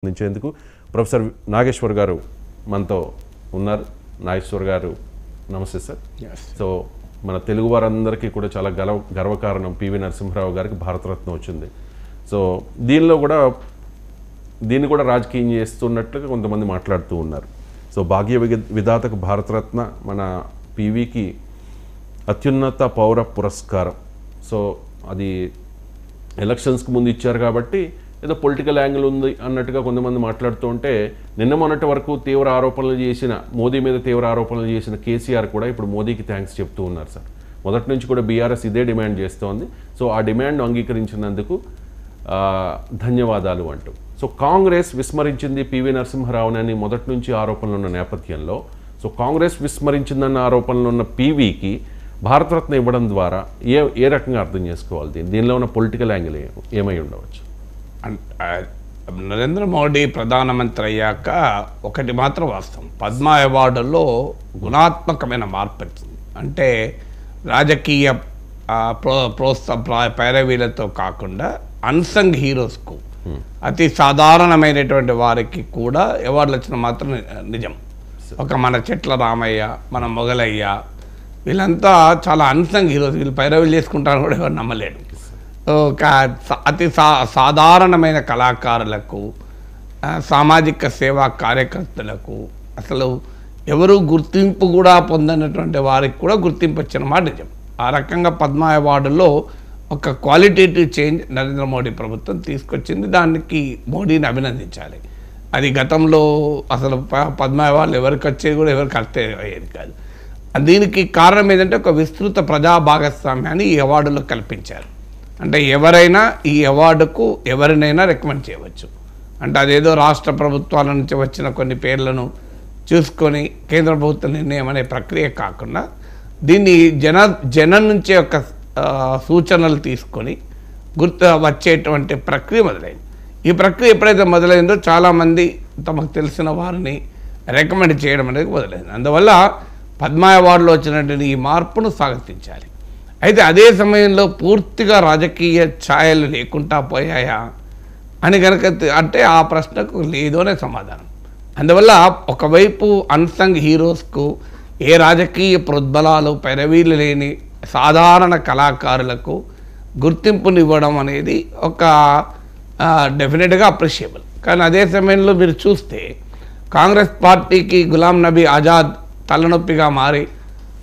అందించేందుకు ప్రొఫెసర్ నాగేశ్వర్ గారు మనతో ఉన్నారు. నాగేశ్వర్ గారు నమస్తే సార్. సో మన తెలుగు వారందరికీ కూడా చాలా గర్వకారణం పివి నరసింహారావు గారికి భారతరత్న వచ్చింది. సో దీన్ని కూడా రాజకీయం చేస్తున్నట్లుగా కొంతమంది మాట్లాడుతూ ఉన్నారు. సో భాగ్య విధాతకు భారతరత్న మన పివికి అత్యున్నత పౌర పురస్కారం. సో అది ఎలక్షన్స్కి ముందు ఇచ్చారు కాబట్టి ఏదో పొలిటికల్ యాంగిల్ ఉంది అన్నట్టుగా కొంతమంది మాట్లాడుతూ ఉంటే, నిన్న మొన్నటి వరకు మోదీ మీద తీవ్ర ఆరోపణలు చేసిన కేసీఆర్ కూడా ఇప్పుడు మోదీకి థ్యాంక్స్ చెప్తూ ఉన్నారు సార్. మొదటి నుంచి కూడా బీఆర్ఎస్ ఇదే డిమాండ్ చేస్తోంది. సో ఆ డిమాండ్ అంగీకరించినందుకు ధన్యవాదాలు అంటూ. సో కాంగ్రెస్ విస్మరించింది పివి నరసింహారావునని మొదటి నుంచి ఆరోపణలు ఉన్న నేపథ్యంలో, సో కాంగ్రెస్ విస్మరించిందన్న ఆరోపణలు ఉన్న పివికి భారతరత్న ఇవ్వడం ద్వారా ఏ రకంగా అర్థం చేసుకోవాలి? దీనిలో ఉన్న పొలిటికల్ యాంగిల్ ఏమై ఉండవచ్చు? నరేంద్ర మోడీ ప్రధానమంత్రి అయ్యాక ఒకటి మాత్రం వాస్తవం, పద్మ అవార్డుల్లో గుణాత్మకమైన మార్పు వచ్చింది. అంటే రాజకీయ పైరవీలతో కాకుండా అన్సంగ్ హీరోస్కు, అతి సాధారణమైనటువంటి వారికి కూడా అవార్డులు వచ్చిన మాత్రం నిజం. ఒక మన చెట్ల రామయ్య, మన మొగలయ్య, వీళ్ళంతా చాలా అన్సంగ్ హీరోస్. వీళ్ళు పైరవీలు చేసుకుంటారని కూడా ఎవరు నమ్మలేడు. అతి సాధారణమైన కళాకారులకు, సామాజిక సేవా కార్యకర్తలకు, అసలు ఎవరు గుర్తింపు కూడా పొందినటువంటి వారికి కూడా గుర్తింపు వచ్చిన మాట నిజం. ఆ రకంగా పద్మ అవార్డులో ఒక క్వాలిటేటివ్ చేంజ్ నరేంద్ర మోడీ ప్రభుత్వం తీసుకొచ్చింది. దానికి మోడీని అభినందించాలి. అది గతంలో అసలు పద్మ అవార్డులు ఎవరికి వచ్చేది కూడా ఎవరికి అయ్యేది కాదు. దీనికి కారణం ఏంటంటే ఒక విస్తృత ప్రజా భాగస్వామ్యాన్ని ఈ అవార్డులో కల్పించారు. అంటే ఎవరైనా ఈ అవార్డుకు ఎవరినైనా రికమెండ్ చేయవచ్చు. అంటే అదేదో రాష్ట్ర ప్రభుత్వాల నుంచి వచ్చిన కొన్ని పేర్లను చూసుకొని కేంద్ర ప్రభుత్వ నిర్ణయం అనే ప్రక్రియ కాకుండా, దీన్ని జనం నుంచే ఒక సూచనలు తీసుకొని వచ్చేటువంటి ప్రక్రియ మొదలైంది. ఈ ప్రక్రియ ఎప్పుడైతే మొదలైందో చాలామంది తమకు తెలిసిన వారిని రికమెండ్ చేయడం అనేది మొదలైంది. అందువల్ల పద్మ అవార్డులో వచ్చినటువంటి ఈ మార్పును స్వాగతించాలి. అయితే అదే సమయంలో పూర్తిగా రాజకీయ ఛాయలు లేకుండా పోయాయా అని కనుక అంటే ఆ ప్రశ్నకు లేదోనే సమాధానం. అందువల్ల ఒకవైపు అన్సంగ్ హీరోస్కు, ఏ రాజకీయ ప్రోద్బలాలు పైరవీలు లేని సాధారణ కళాకారులకు గుర్తింపునివ్వడం అనేది ఒక డెఫినెట్గా అప్రిషియబుల్. కానీ అదే సమయంలో మీరు చూస్తే కాంగ్రెస్ పార్టీకి గులాం నబీ ఆజాద్ తలనొప్పిగా మారి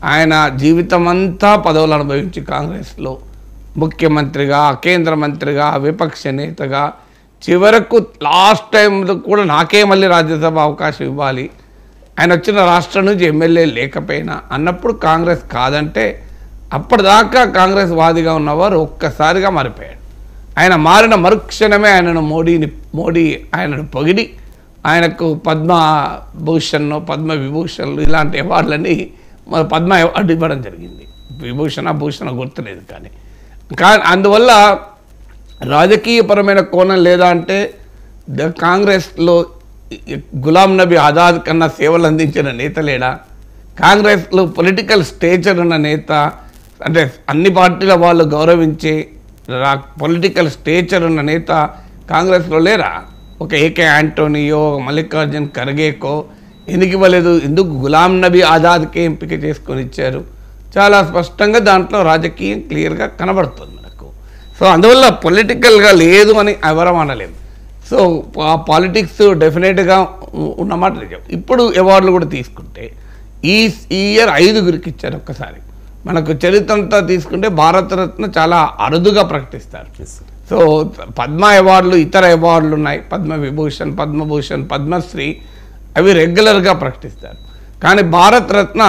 ఆయన జీవితమంతా పదవులు అనుభవించి కాంగ్రెస్లో ముఖ్యమంత్రిగా, కేంద్ర మంత్రిగా, విపక్ష నేతగా, చివరకు లాస్ట్ టైం కూడా నాకే మళ్ళీ రాజ్యసభ అవకాశం ఇవ్వాలి, ఆయన వచ్చిన రాష్ట్రం నుంచి ఎమ్మెల్యే లేకపోయినా అన్నప్పుడు కాంగ్రెస్ కాదంటే, అప్పటిదాకా కాంగ్రెస్ వాదిగా ఉన్నవారు ఒక్కసారిగా మారిపోయాడు. ఆయన మారిన మరుక్షణమే మోడీ ఆయనను పొగిడి ఆయనకు పద్మభూషణ్, పద్మవిభూషణ్లు ఇలాంటి అవార్డులన్నీ పద్మ అవార్డు ఇవ్వడం జరిగింది. భూషణ గుర్తులేదు. కానీ అందువల్ల రాజకీయపరమైన కోణం లేదా అంటే కాంగ్రెస్లో గులాం నబీ ఆజాద్ కన్నా సేవలు అందించిన నేత లేడా? కాంగ్రెస్లో పొలిటికల్ స్టేచర్ ఉన్న నేత, అంటే అన్ని పార్టీల వాళ్ళు గౌరవించే పొలిటికల్ స్టేచర్ ఉన్న నేత కాంగ్రెస్లో లేరా? ఒక ఏకే యాంటోనియో, మల్లికార్జున్ ఖర్గేకో ఎందుకు ఇవ్వలేదు? ఎందుకు గులాం నబీ ఆజాద్కే ఎంపిక చేసుకొని ఇచ్చారు? చాలా స్పష్టంగా దాంట్లో రాజకీయం క్లియర్గా కనబడుతుంది మనకు. సో అందువల్ల పొలిటికల్గా లేదు అని ఎవరం అనలేము. సో ఆ పాలిటిక్స్ డెఫినెట్గా ఉన్నమాట నిజం. ఇప్పుడు అవార్డులు కూడా తీసుకుంటే ఈ ఇయర్ 5గురికి ఇచ్చారు. ఒక్కసారి మనకు చరిత్ర అంతా తీసుకుంటే భారతరత్న చాలా అరుదుగా ప్రకటిస్తారు. సో పద్మ అవార్డులు, ఇతర అవార్డులు ఉన్నాయి, పద్మవిభూషణ్, పద్మభూషణ్, పద్మశ్రీ, అవి రెగ్యులర్గా ప్రకటిస్తారు. కానీ భారతరత్న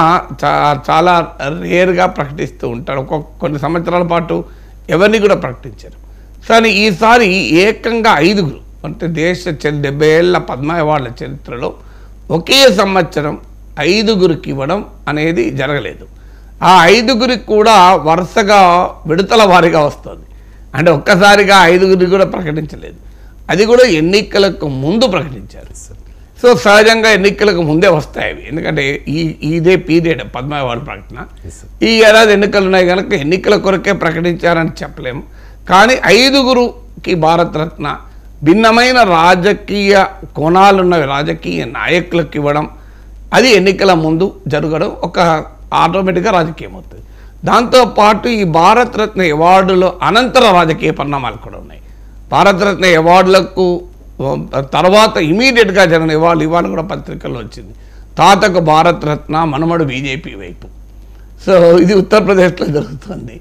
చాలా రేర్గా ప్రకటిస్తూ ఉంటారు. కొన్ని సంవత్సరాల పాటు ఎవరిని కూడా ప్రకటించారు. కానీ ఈసారి ఏకంగా 5గురు, అంటే 70 ఏళ్ల పద్మ అవార్డుల చరిత్రలో ఒకే సంవత్సరం 5గురికి ఇవ్వడం అనేది జరగలేదు. ఆ 5గురికి కూడా వరుసగా విడతల వారీగా వస్తుంది. అంటే ఒక్కసారిగా 5గురికి కూడా ప్రకటించలేదు. అది కూడా ఎన్నికలకు ముందు ప్రకటించారు. సో సహజంగా ఎన్నికలకు ముందే వస్తాయి అవి, ఎందుకంటే ఇదే పీరియడ్ పద్మ అవార్డు ప్రకటన. ఈ ఏడాది ఎన్నికలు ఉన్నాయి కనుక ఎన్నికల కొరకే ప్రకటించారని చెప్పలేము. కానీ 5గురికి భారతరత్న భిన్నమైన రాజకీయ కోణాలున్న రాజకీయ నాయకులకు ఇవ్వడం, అది ఎన్నికల ముందు జరగడం ఒక ఆటోమేటిక్గా రాజకీయం అవుతుంది. దాంతోపాటు ఈ భారతరత్న అవార్డులో అనంతర రాజకీయ పరిణామాలు కూడా ఉన్నాయి. భారతరత్న అవార్డులకు తర్వాత ఇమీడియట్గా జరిగిన అవార్డు ఇవాళ కూడా పత్రికల్లో వచ్చింది. తాతకు భారతరత్న, మనమడు బీజేపీ వైపు. సో ఇది ఉత్తరప్రదేశ్లో జరుగుతుంది.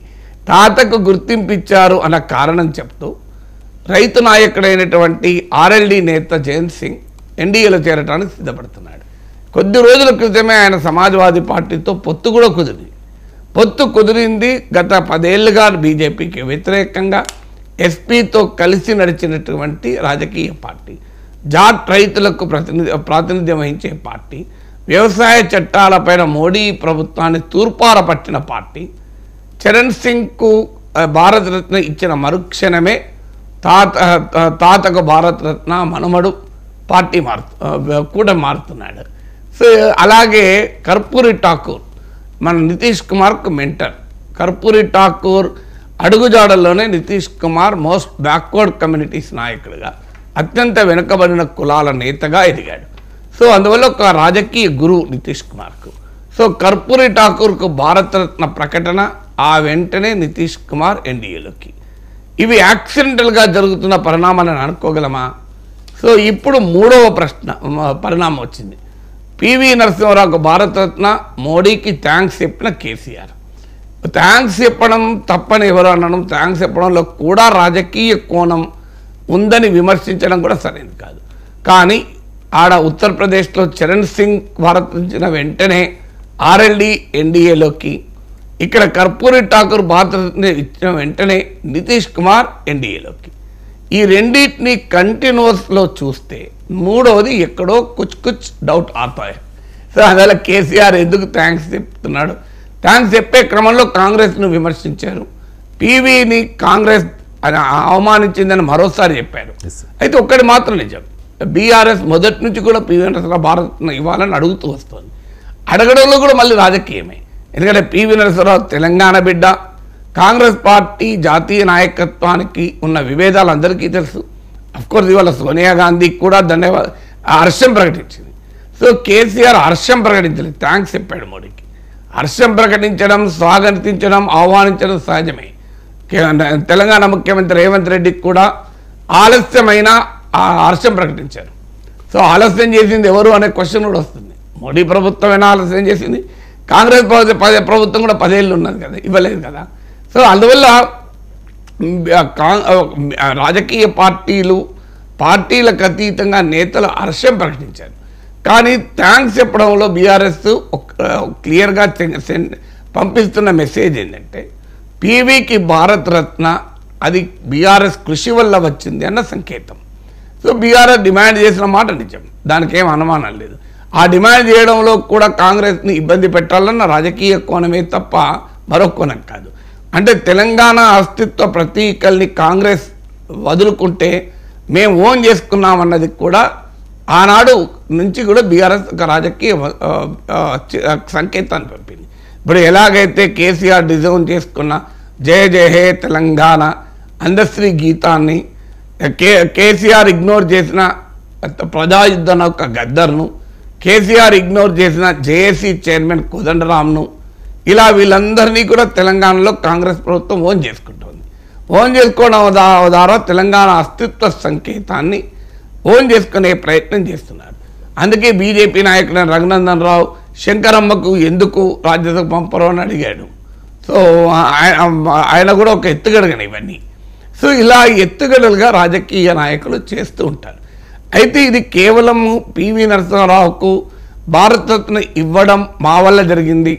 తాతకు గుర్తింపు ఇచ్చారు అన్న కారణం చెప్తూ రైతు నాయకుడైనటువంటి ఆర్ఎల్డి నేత జయంత్ సింగ్ ఎన్డీఏలో చేరడానికి సిద్ధపడుతున్నాడు. కొద్ది రోజుల క్రితమే ఆయన సమాజ్వాదీ పార్టీతో పొత్తు కూడా కుదిరింది. పొత్తు కుదిరింది గత 10 ఏళ్ళుగా బీజేపీకి వ్యతిరేకంగా ఎస్పీతో కలిసి నడిచినటువంటి రాజకీయ పార్టీ, జాట్ రైతులకు ప్రాతినిధ్యం వహించే పార్టీ, వ్యవసాయ చట్టాలపైన మోడీ ప్రభుత్వాన్ని తూర్పార పట్టిన పార్టీ. చరణ్ సింగ్కు భారతరత్న ఇచ్చిన మరుక్షణమే తాతకు భారతరత్న, మనమడు పార్టీ కూడా మారుతున్నాడు. సో అలాగే కర్పూరి ఠాకూర్ మన నితీష్ కుమార్కు మెంటర్. కర్పూరి ఠాకూర్ అడుగుజాడల్లోనే Nitish Kumar most backward communities నాయకుడిగా, అత్యంత వెనుకబడిన కులాల నేతగా ఎదిగాడు. సో అందువల్ల ఒక రాజకీయ గురువు నితీష్ కుమార్కు. సో కర్పూరి ఠాకూర్కు భారతరత్న ప్రకటన, ఆ వెంటనే నితీష్ కుమార్ ఎన్డీఏలోకి. ఇవి యాక్సిడెంటల్గా జరుగుతున్న పరిణామాలను అనుకోగలమా? సో ఇప్పుడు మూడవ పరిణామం వచ్చింది. పివి నరసింహారావుకు భారతరత్న, మోడీకి థ్యాంక్స్ చెప్పిన కేసీఆర్. థ్యాంక్స్ చెప్పడం తప్పని ఎవరు అనడం, థ్యాంక్స్ చెప్పడంలో కూడా రాజకీయ కోణం ఉందని విమర్శించడం కూడా సరైనది కాదు. కానీ ఆడ ఉత్తరప్రదేశ్లో చరణ్ సింగ్ భారతించిన వెంటనే ఆర్ఎల్డి ఎన్డీఏలోకి, ఇక్కడ కర్పూరి ఠాకూర్ భారతరత్న ఇచ్చిన వెంటనే నితీష్ కుమార్ ఎన్డీఏలోకి. ఈ రెండింటిని కంటిన్యూస్లో చూస్తే మూడవది ఎక్కడో కుచ్ డౌట్ ఆతాయి. సో అందువల్ల కేసీఆర్ ఎందుకు థ్యాంక్స్ చెప్తున్నాడు? థ్యాంక్స్ చెప్పే క్రమంలో కాంగ్రెస్ను విమర్శించారు. పీవీని కాంగ్రెస్ అవమానించిందని మరోసారి చెప్పారు. అయితే ఒక్కటి మాత్రం నిజం, బీఆర్ఎస్ మొదటి నుంచి కూడా పివి నరసింహారావు భారతరత్న ఇవ్వాలని అడుగుతూ వస్తుంది. అడగడంలో కూడా మళ్ళీ రాజకీయమే. ఎందుకంటే పివి నరసింహారావు తెలంగాణ బిడ్డ. కాంగ్రెస్ పార్టీ జాతీయ నాయకత్వానికి ఉన్న విభేదాలు అందరికీ తెలుసు. అఫ్కోర్స్ ఇవాళ సోనియా గాంధీ కూడా హర్షం ప్రకటించింది. సో కేసీఆర్ హర్షం ప్రకటించలేదు, థ్యాంక్స్ చెప్పాడు మోడీకి. హర్షం ప్రకటించడం, స్వాగతించడం, ఆహ్వానించడం సహజమే. తెలంగాణ ముఖ్యమంత్రి రేవంత్ రెడ్డికి కూడా ఆలస్యమైన హర్షం ప్రకటించారు. సో ఆలస్యం చేసింది ఎవరు అనే క్వశ్చన్ కూడా వస్తుంది. మోడీ ప్రభుత్వమైనా ఆలస్యం చేసింది, కాంగ్రెస్ ప్రభుత్వం కూడా 10 ఏళ్ళు ఉన్నది కదా, ఇవ్వలేదు కదా. సో అందువల్ల రాజకీయ పార్టీలకు అతీతంగా నేతలు హర్షం ప్రకటించారు. కానీ థ్యాంక్స్ చెప్పడంలో బీఆర్ఎస్ క్లియర్గా పంపిస్తున్న మెసేజ్ ఏంటంటే పీవీకి భారతరత్న అది బీఆర్ఎస్ కృషి వల్ల వచ్చింది అన్న సంకేతం. సో బీఆర్ఎస్ డిమాండ్ చేసిన మాట నిజం, దానికి ఏం అనుమానం లేదు. ఆ డిమాండ్ చేయడంలో కూడా కాంగ్రెస్ని ఇబ్బంది పెట్టాలన్న రాజకీయ కోణమే తప్ప మరో కోణం కాదు. అంటే తెలంగాణ అస్తిత్వ ప్రతీకల్ని కాంగ్రెస్ వదులుకుంటే మేము ఓన్ చేసుకున్నామన్నది కూడా ఆనాడు నుంచి కూడా బీఆర్ఎస్ ఒక రాజకీయ సంకేతాన్ని పంపింది. ఇప్పుడు ఎలాగైతే కేసీఆర్ డిజైన్ చేసుకున్న జయ జయ హే తెలంగాణ అందశ్రీ గీతాన్ని కేసీఆర్ ఇగ్నోర్ చేసిన ప్రజాయుద్ధ నౌక గద్దర్ను, కేసీఆర్ ఇగ్నోర్ చేసిన జేఏసీ చైర్మన్ కోదండరామ్ను, ఇలా వీళ్ళందరినీ కూడా తెలంగాణలో కాంగ్రెస్ ప్రభుత్వం ఓన్ చేసుకుంటుంది. ఓన్ చేసుకోవడం ద్వారా తెలంగాణ అస్తిత్వ సంకేతాన్ని ఓన్ చేసుకునే ప్రయత్నం చేస్తున్నారు. అందుకే బీజేపీ నాయకుడు రఘునందన్ రావు శంకరమ్మకు ఎందుకు రాజ్యసభ పంపరు అని అడిగాడు. సో ఆయన కూడా ఒక ఎత్తుగడగని ఇవన్నీ. సో ఇలా ఎత్తుగడలుగా రాజకీయ నాయకులు చేస్తూ ఉంటారు. అయితే ఇది కేవలం పివి నరసింహారావుకు భారతరత్న ఇవ్వడం మా వల్ల జరిగింది.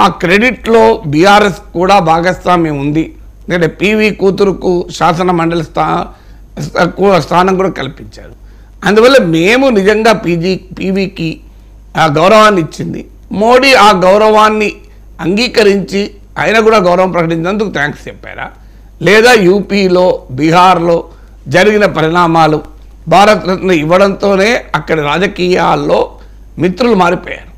ఆ క్రెడిట్లో బీఆర్ఎస్ కూడా భాగస్వామ్యం ఉంది. ఎందుకంటే పివి కూతురుకు శాసన మండలి స్థానం కూడా కల్పించారు. అందువల్ల మేము నిజంగా పీవీకి ఆ గౌరవాన్ని ఇచ్చింది. మోడీ ఆ గౌరవాన్ని అంగీకరించి ఆయన కూడా గౌరవం ప్రకటించినందుకు థ్యాంక్స్ చెప్పారా? లేదా యూపీలో బీహార్లో జరిగిన పరిణామాలు భారతరత్న ఇవ్వడంతోనే అక్కడి రాజకీయాల్లో మిత్రులు మారిపోయారు.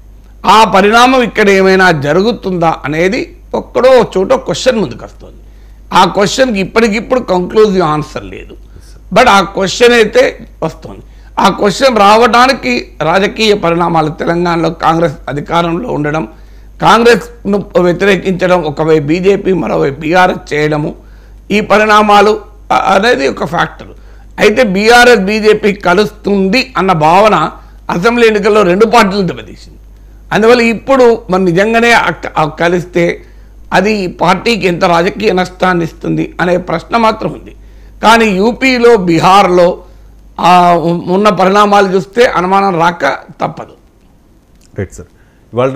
ఆ పరిణామం ఇక్కడ ఏమైనా జరుగుతుందా అనేది ఒక్కడో చోట క్వశ్చన్ ముందుకు వస్తుంది. ఆ క్వశ్చన్కి ఇప్పటికిప్పుడు కంక్లూజివ్ ఆన్సర్ లేదు. బట్ ఆ క్వశ్చన్ అయితే వస్తుంది. ఆ క్వశ్చన్ రావడానికి రాజకీయ పరిణామాలు, తెలంగాణలో కాంగ్రెస్ అధికారంలో ఉండడం, కాంగ్రెస్ను వ్యతిరేకించడం, ఒకవైపు బీజేపీ మరోవైపు బీఆర్ఎస్ చేయడము, ఈ పరిణామాలు అనేది ఒక ఫ్యాక్టర్. అయితే బీఆర్ఎస్ బీజేపీ కలుస్తుంది అన్న భావన అసెంబ్లీ ఎన్నికల్లో రెండు పార్టీలు దెబ్బతీసింది. అందువల్ల ఇప్పుడు మరి నిజంగానే కలిస్తే అది పార్టీకి ఎంత రాజకీయ నష్టాన్ని ఇస్తుంది అనే ప్రశ్న మాత్రం ఉంది. కానీ యూపీలో, బీహార్లో ఉన్న పరిణామాలు చూస్తే అనుమానం రాక తప్పదు. Right sir. ఇవాళ